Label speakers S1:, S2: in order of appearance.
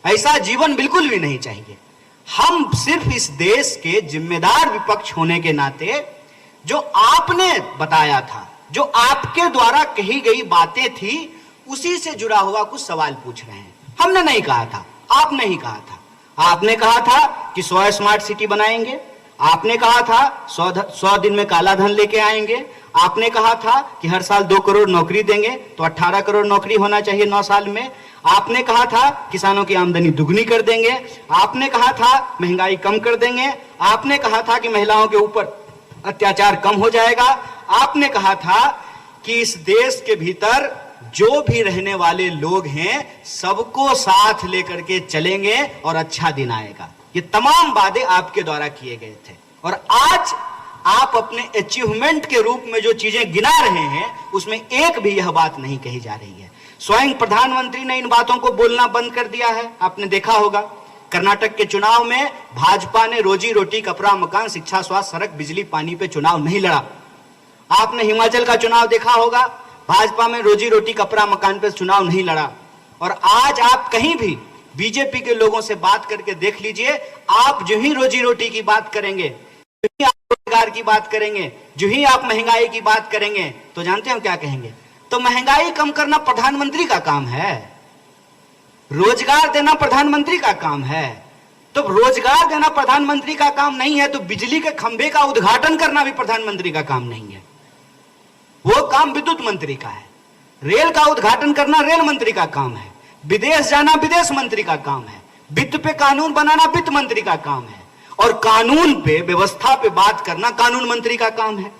S1: ऐसा जीवन बिल्कुल भी नहीं चाहिए। हम सिर्फ इस देश के जिम्मेदार विपक्ष होने के नाते जो आपने बताया था, जो आपके द्वारा कही गई बातें थी, उसी से जुड़ा हुआ कुछ सवाल पूछ रहे हैं। हमने नहीं कहा था, आपने ही कहा था। आपने कहा था कि 100 स्मार्ट सिटी बनाएंगे, आपने कहा था 100 दिन में काला धन लेके आएंगे, आपने कहा था कि हर साल 2 करोड़ नौकरी देंगे, तो 18 करोड़ नौकरी होना चाहिए 9 साल में। आपने कहा था किसानों की आमदनी दुगनी कर देंगे, आपने कहा था महंगाई कम कर देंगे, आपने कहा था कि महिलाओं के ऊपर अत्याचार कम हो जाएगा, आपने कहा था कि इस देश के भीतर जो भी रहने वाले लोग हैं सबको साथ लेकर के चलेंगे और अच्छा दिन आएगा। ये तमाम वादे आपके द्वारा किए गए थे, और आज आप अपने अचीवमेंट के रूप में जो चीजें गिना रहे हैं उसमें एक भी यह बात नहीं कही जा रही है। स्वयं प्रधानमंत्री ने इन बातों को बोलना बंद कर दिया है। आपने देखा होगा कर्नाटक के चुनाव में भाजपा ने रोजी रोटी, कपड़ा, मकान, शिक्षा, स्वास्थ्य, सड़क, बिजली, पानी पे चुनाव नहीं लड़ा। आपने हिमाचल का चुनाव देखा होगा, भाजपा में रोजी रोटी, कपड़ा, मकान पे चुनाव नहीं लड़ा। और आज आप कहीं भी बीजेपी के लोगों से बात करके देख लीजिए, आप जो ही रोजी रोटी की बात करेंगे, जो ही आप रोजगार की बात करेंगे, जो ही आप महंगाई की बात करेंगे, तो जानते हो क्या कहेंगे? तो महंगाई कम करना प्रधानमंत्री का काम है, रोजगार देना प्रधानमंत्री का काम है। तो रोजगार देना प्रधानमंत्री का काम नहीं है तो बिजली के खंभे का उद्घाटन करना भी प्रधानमंत्री का काम नहीं है, वो काम विद्युत मंत्री का है। रेल का उद्घाटन करना रेल मंत्री का काम है, विदेश जाना विदेश मंत्री का काम है, वित्त पे कानून बनाना वित्त मंत्री का काम है, और कानून पे, व्यवस्था पे बात करना कानून मंत्री का काम है।